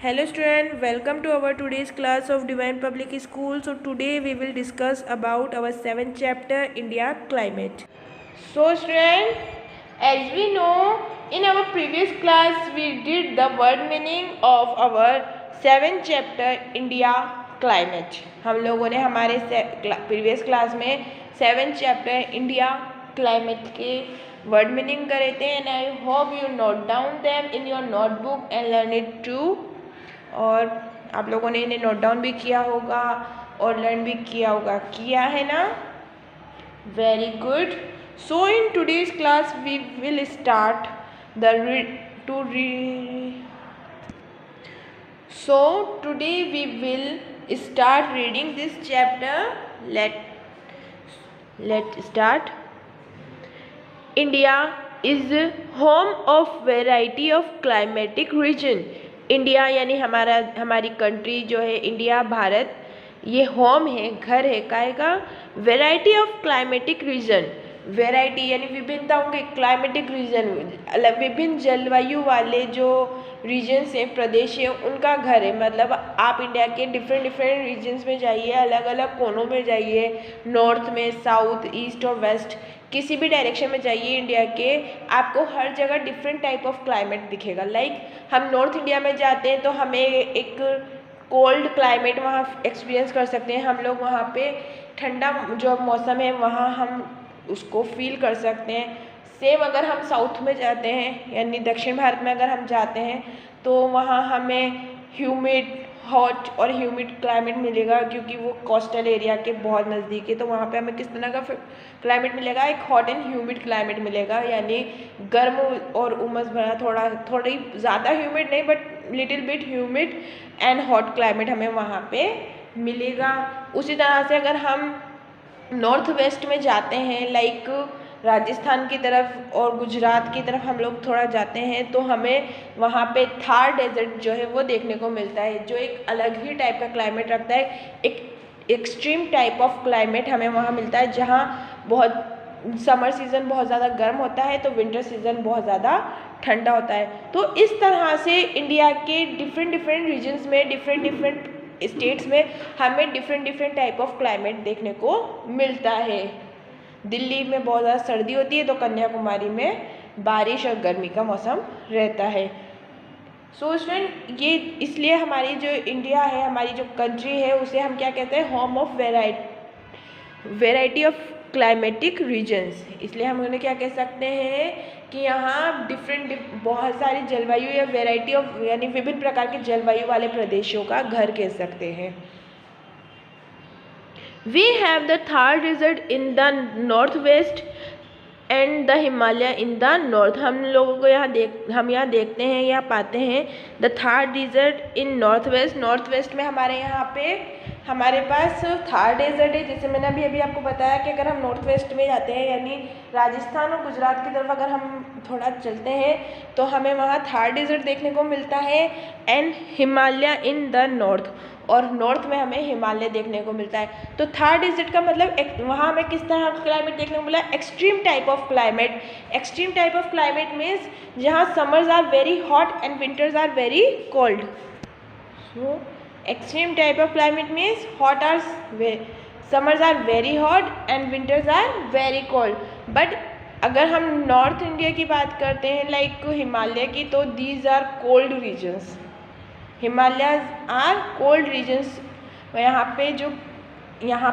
Hello student, welcome to our today's class of Divine Public School. So today we will discuss about our 7th chapter India climate. So student, as we know in our previous class we did the word meaning of our 7th chapter India climate. हम लोगों ने हमारे previous class में 7th chapter India climate के word meaning करे थे and I hope you note down them in your notebook and learn it too. और आप लोगों ने इन्हें नोट डाउन भी किया होगा और लर्न भी किया होगा, किया है ना? Very good. So in today's class we will start So today we will start reading this chapter. Let's start. India is home of variety of climatic region. India यानी हमारी कंट्री जो है इंडिया भारत, ये होम है, घर है काहे का? Variety of climatic reason. Variety यानी विभिन्नताओं के, क्लाइमेटिक रीजन विभिन्न जलवायु वाले जो रीजन्स हैं, प्रदेश है, उनका घर है। मतलब आप इंडिया के डिफरेंट रीजन्स में जाइए, अलग अलग कोनों में जाइए, नॉर्थ में, साउथ, ईस्ट और वेस्ट, किसी भी डायरेक्शन में जाइए इंडिया के, आपको हर जगह डिफरेंट टाइप ऑफ क्लाइमेट दिखेगा। लाइक हम नॉर्थ इंडिया में जाते हैं तो हमें एक कोल्ड क्लाइमेट वहाँ एक्सपीरियंस कर सकते हैं। हम लोग वहाँ पे ठंडा जो मौसम है वहाँ हम उसको फील कर सकते हैं। सेम अगर हम साउथ में जाते हैं यानी दक्षिण भारत में अगर हम जाते हैं तो वहाँ हमें ह्यूमिड, हॉट और ह्यूमिड क्लाइमेट मिलेगा, क्योंकि वो कोस्टल एरिया के बहुत नज़दीक है। तो वहाँ पे हमें किस तरह का क्लाइमेट मिलेगा? एक हॉट एंड ह्यूमिड क्लाइमेट मिलेगा, यानी गर्म और उमस भरा, थोड़ी ज़्यादा ह्यूमिड नहीं but little bit humid and hot climate हमें वहाँ पे मिलेगा। उसी तरह से अगर हम नॉर्थ वेस्ट में जाते हैं, लाइक राजस्थान की तरफ और गुजरात की तरफ हम लोग थोड़ा जाते हैं, तो हमें वहाँ पे थार डेजर्ट जो है वो देखने को मिलता है, जो एक अलग ही टाइप का क्लाइमेट रखता है। एक एक्सट्रीम टाइप ऑफ क्लाइमेट हमें वहाँ मिलता है, जहाँ बहुत समर सीज़न बहुत ज़्यादा गर्म होता है तो विंटर सीज़न बहुत ज़्यादा ठंडा होता है। तो इस तरह से इंडिया के डिफरेंट रीजन्स में, डिफरेंट स्टेट्स में हमें डिफरेंट टाइप ऑफ क्लाइमेट देखने को मिलता है। दिल्ली में बहुत ज़्यादा सर्दी होती है तो कन्याकुमारी में बारिश और गर्मी का मौसम रहता है। सो स्टूडेंट, ये इसलिए हमारी जो इंडिया है, हमारी जो कंट्री है, उसे हम क्या कहते हैं? Home of variety of climatic regions. इसलिए हम उन्हें क्या कह सकते हैं कि यहाँ बहुत सारी जलवायु या वेराइटी ऑफ यानी विभिन्न प्रकार के जलवायु वाले प्रदेशों का घर कह सकते हैं। We have the Thar desert in the northwest and the Himalaya in the north. हम लोगों को हम यहाँ देखते हैं, यहाँ पाते हैं the Thar desert in northwest। North में हमारे पास थार डेजर्ट है। जैसे मैंने अभी आपको बताया कि अगर हम नॉर्थ वेस्ट में जाते हैं यानी राजस्थान और गुजरात की तरफ अगर हम थोड़ा चलते हैं तो हमें वहाँ थार डेजर्ट देखने को मिलता है and Himalaya in the north, और नॉर्थ में हमें हिमालय देखने को मिलता है। तो थार डेजर्ट का मतलब वहाँ हमें किस तरह का क्लाइमेट देखने को मिला? Extreme type of climate. Extreme type of climate means जहाँ summers are very hot and winters are very cold. So extreme type of climate means summers are very hot and winters are very cold। but अगर हम north India की बात करते हैं like Himalaya की, तो these are cold regions। Himalayas are cold regions. यहाँ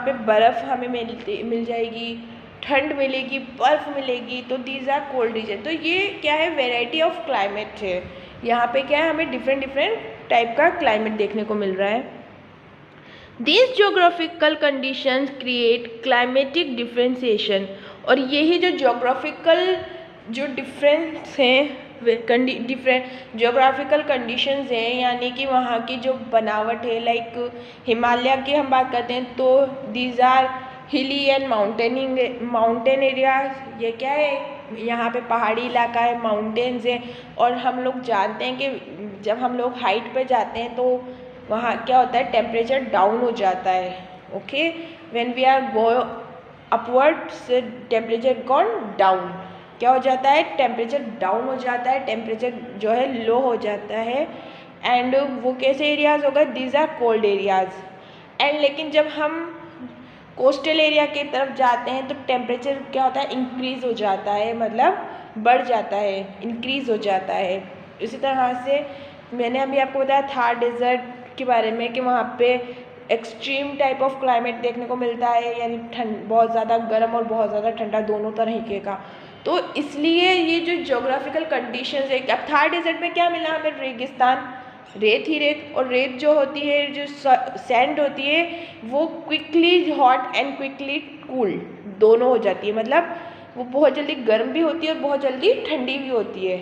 पे बर्फ़ हमें मिल जाएगी, ठंड मिलेगी, बर्फ़ मिलेगी, तो दीज आर कोल्ड रीजन। तो ये क्या है? वेराइटी ऑफ क्लाइमेट है। यहाँ पे क्या है? हमें डिफरेंट टाइप का क्लाइमेट देखने को मिल रहा है। These geographical conditions create climatic differentiation। और यही जो जोग्राफिकल जो डिफरेंस हैं, डिफरेंट जोग्राफिकल कंडीशंस हैं, यानी कि वहाँ की जो बनावट है, लाइक हिमालय की हम बात करते हैं तो these are hilly and mountain areas. ये क्या है? यहाँ पे पहाड़ी इलाका है, माउंटेन्स हैं, और हम लोग जानते हैं कि जब हम लोग हाइट पे जाते हैं तो वहाँ क्या होता है? टेम्परेचर डाउन हो जाता है। Okay, when we are go upwards temperature gone down. क्या हो जाता है? टेम्परेचर डाउन हो जाता है, टेम्परेचर जो है लो हो जाता है। एंड वो कैसे एरियाज़ होगा, these are cold areas. And लेकिन जब हम कोस्टल एरिया की तरफ जाते हैं तो टेम्परेचर क्या होता है, इंक्रीज़ हो जाता है, मतलब बढ़ जाता है, इंक्रीज़ हो जाता है। इसी तरह से मैंने अभी आपको बताया थार डेजर्ट के बारे में कि वहाँ पे एक्सट्रीम टाइप ऑफ क्लाइमेट देखने को मिलता है, यानी ठंड, बहुत ज़्यादा गर्म और बहुत ज़्यादा ठंडा दोनों तरीके का। तो इसलिए ये जो जोग्राफिकल कंडीशंस है, अब थार डेजर्ट में क्या मिला हमें, रेगिस्तान, रेत ही रेत, और रेत जो होती है, जो सैंड होती है, वो quickly hot and quickly cool दोनों हो जाती है, मतलब वो बहुत जल्दी गर्म भी होती है और बहुत जल्दी ठंडी भी होती है।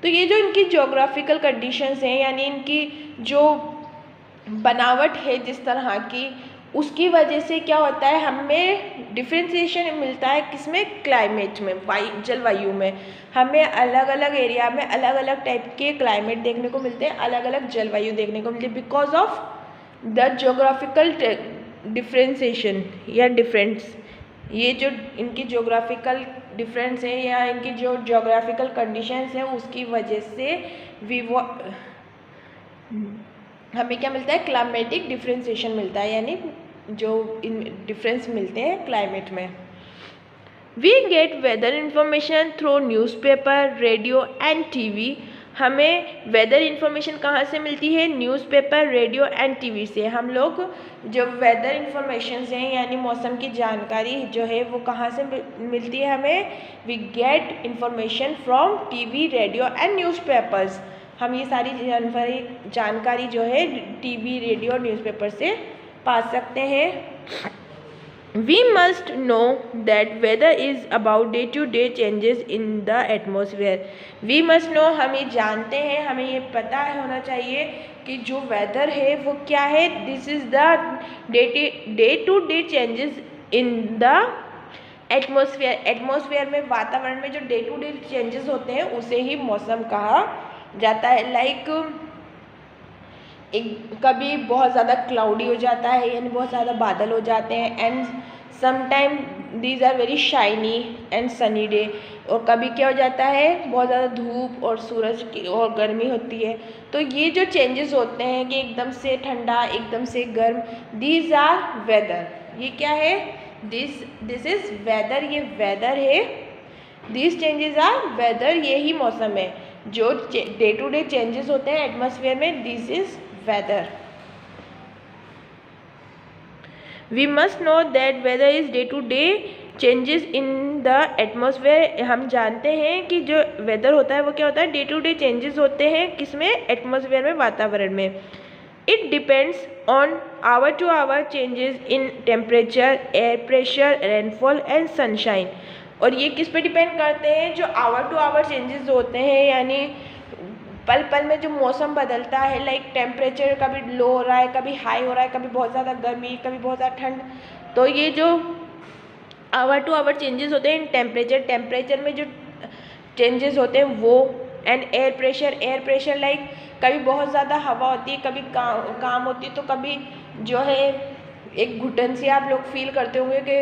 तो ये जो इनकी जोग्राफिकल कंडीशंस हैं, यानी इनकी जो बनावट है जिस तरह की, उसकी वजह से क्या होता है, हमें डिफ्रेंसिएशन मिलता है किसमें, क्लाइमेट में, जलवायु में। हमें अलग अलग एरिया में अलग अलग टाइप के क्लाइमेट देखने को मिलते हैं, अलग अलग जलवायु देखने को मिलती है, because of the geographical differentiation या डिफरेंस। ये जो इनकी जोग्राफिकल डिफरेंस है या इनकी जो जोग्राफिकल कंडीशंस हैं, उसकी वजह से हमें क्या मिलता है, क्लाइमेटिक डिफ्रेंसिएशन मिलता है, यानी जो इन डिफरेंस मिलते हैं क्लाइमेट में। We get weather information through newspaper, radio and TV. हमें वेदर इंफॉर्मेशन कहाँ से मिलती है, न्यूज़पेपर, रेडियो एंड टीवी से। हम लोग जो वेदर इंफॉर्मेशन हैं, यानी मौसम की जानकारी जो है वो कहाँ से मिलती है हमें, we get information from TV, radio and newspapers. हम ये सारी जानकारी जो है टीवी, रेडियो और न्यूज़पेपर से पा सकते हैं। We must know that weather is about day to day changes in the atmosphere. We must know, हमें जानते हैं, हमें ये पता होना चाहिए कि जो वेदर है वो क्या है। This is the day to day changes in the atmosphere. Atmosphere में, वातावरण में जो डे टू डे चेंजेस होते हैं उसे ही मौसम कहा जाता है। लाइक कभी बहुत ज़्यादा क्लाउडी हो जाता है, यानी बहुत ज़्यादा बादल हो जाते हैं, and sometime these are very shiny and sunny day. और कभी क्या हो जाता है, बहुत ज़्यादा धूप और सूरज की और गर्मी होती है। तो ये जो चेंजेस होते हैं कि एकदम से ठंडा, एकदम से गर्म, दीज आर वेदर। ये क्या है, दिस इज़ वेदर, ये वेदर है। दीज चेंजेस आर वेदर, ये ही मौसम है। जो डे टू डे चेंजेस होते हैं एटमॉस्फेयर में, this is weather. We must know that weather is day to day changes in the atmosphere. हम जानते हैं कि जो वेदर होता है वो क्या होता है, डे टू डे चेंजेस होते हैं किसमें, एटमॉस्फेयर में, वातावरण में। It depends on hour to hour changes in temperature, air pressure, rainfall and sunshine. और ये किस पे डिपेंड करते हैं, जो आवर टू आवर चेंजेस होते हैं, यानी पल पल में जो मौसम बदलता है। लाइक टेम्परेचर कभी लो हो रहा है, कभी हाई हो रहा है, कभी बहुत ज़्यादा गर्मी, कभी बहुत ज़्यादा ठंड। तो ये जो आवर टू आवर चेंजेस होते हैं इन टेम्परेचर में जो चेंजेस होते हैं वो, एंड एयर प्रेशर लाइक कभी बहुत ज़्यादा हवा होती है, कभी काम होती है, तो कभी जो है एक घुटन सी आप लोग फील करते होंगे कि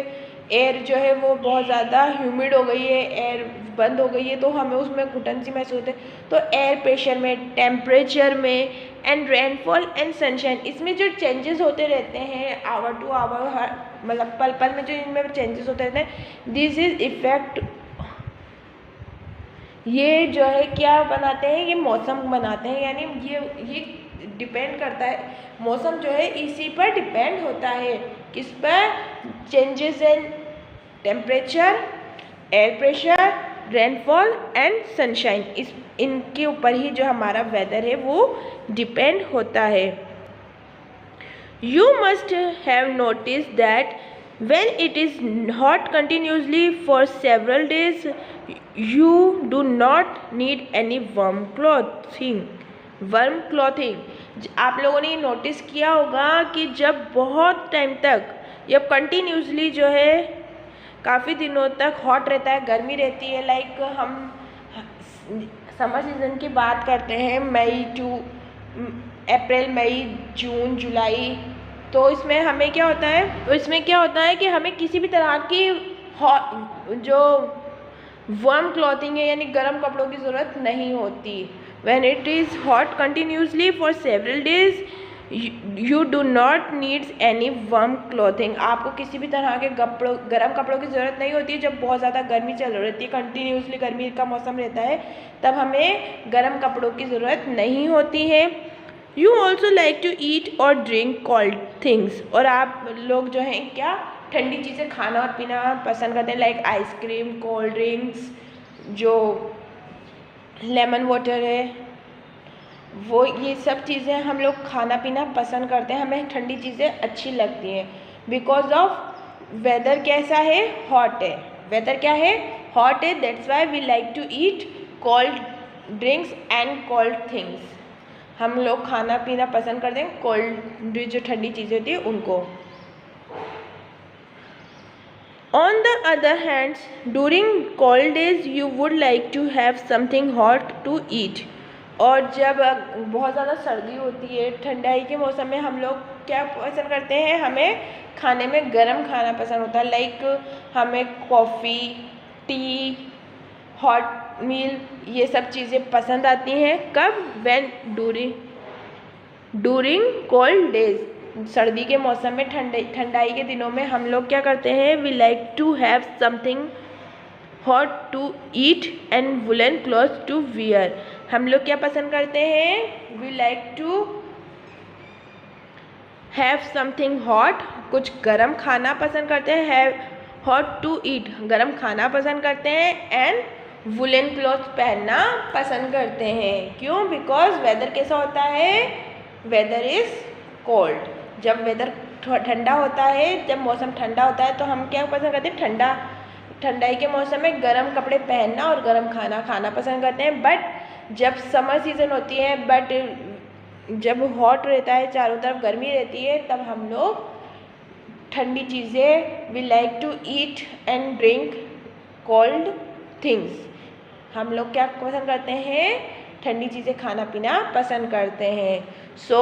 एयर जो है वो बहुत ज़्यादा ह्यूमिड हो गई है, एयर बंद हो गई है, तो हमें उसमें घुटन सी महसूस होती है। तो एयर प्रेशर में, टेम्परेचर में, एंड रेनफॉल एंड सनशाइन, इसमें जो चेंजेस होते रहते हैं आवर टू आवर, मतलब पल पल में जो इनमें चेंजेस होते रहते हैं, दिस इज इफेक्ट, ये जो है क्या बनाते हैं, ये मौसम बनाते हैं। यानी ये डिपेंड करता है, मौसम जो है इसी पर डिपेंड होता है, किस पर, changes in temperature, air pressure, rainfall and sunshine, इनके ऊपर ही जो हमारा वेदर है वो डिपेंड होता है। You must have notice that when it is hot continuously for several days, you do not need any warm clothing. आप लोगों ने नोटिस किया होगा कि जब बहुत टाइम तक, जब कंटिन्यूसली जो है काफ़ी दिनों तक हॉट रहता है, गर्मी रहती है, लाइक हम समर सीज़न की बात करते हैं, अप्रैल, मई, जून, जुलाई, तो इसमें हमें क्या होता है, कि हमें किसी भी तरह की जो वार्म क्लॉथिंग है, यानी गर्म कपड़ों की ज़रूरत नहीं होती। When it is hot continuously for several days, you do not need any warm clothing. आपको किसी भी तरह के गर्म कपड़ों की ज़रूरत नहीं होती है। जब बहुत ज़्यादा गर्मी चल रही है, कंटिन्यूसली गर्मी का मौसम रहता है, तब हमें गर्म कपड़ों की ज़रूरत नहीं होती है। You also like to eat और drink cold things, और आप लोग जो हैं क्या ठंडी चीज़ें खाना और पीना पसंद करते हैं, लाइक आइसक्रीम, कोल्ड ड्रिंक्स, जो लेमन वाटर है, वो ये सब चीज़ें हम लोग खाना पीना पसंद करते हैं, हमें ठंडी चीज़ें अच्छी लगती हैं। बिकॉज ऑफ वेदर कैसा है, हॉट है, वेदर क्या है, हॉट है, that's why we like to eat cold drinks and cold things. हम लोग खाना पीना पसंद करते हैं कोल्ड, जो ठंडी चीज़ें होती है उनको। On the other hand, during cold days you would like to have something hot to eat. और जब बहुत ज़्यादा सर्दी होती है, ठंडाई के मौसम में हम लोग क्या पसंद करते हैं, हमें खाने में गर्म खाना पसंद होता है, लाइक हमें कॉफ़ी, टी, हॉट मील, ये सब चीज़ें पसंद आती हैं। कब, व्हेन, डूरिंग कोल्ड डेज, सर्दी के मौसम में, ठंडाई के दिनों में हम लोग क्या करते हैं, we like to have something hot to eat and woollen cloth to wear. हम लोग क्या पसंद करते हैं, we like to have something hot, कुछ गरम खाना पसंद करते हैं, हैव हॉट टू ईट, गरम खाना पसंद करते हैं, एंड वुलन क्लॉथ पहनना पसंद करते हैं। क्यों, बिकॉज वेदर कैसा होता है, वेदर इज़ कोल्ड। जब वेदर ठंडा होता है, जब मौसम ठंडा होता है, तो हम क्या पसंद करते हैं, ठंडाई के मौसम में गर्म कपड़े पहनना और गर्म खाना खाना पसंद करते हैं। बट जब समर सीज़न होती है, बट जब हॉट रहता है, चारों तरफ गर्मी रहती है, तब हम लोग ठंडी चीज़ें, we like to eat and drink cold things. हम लोग क्या पसंद करते हैं, ठंडी चीज़ें खाना पीना पसंद करते हैं। So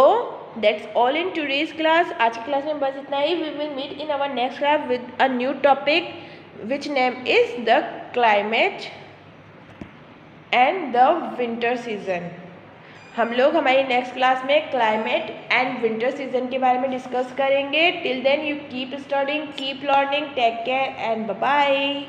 that's all in today's class. आज की क्लास में बस इतना ही। We will meet in our next class with a new topic which name is the climate and the winter season। हम लोग हमारी नेक्स्ट क्लास में क्लाइमेट एंड विंटर सीजन के बारे में डिस्कस करेंगे। Till then you keep studying, keep learning, take care and bye bye.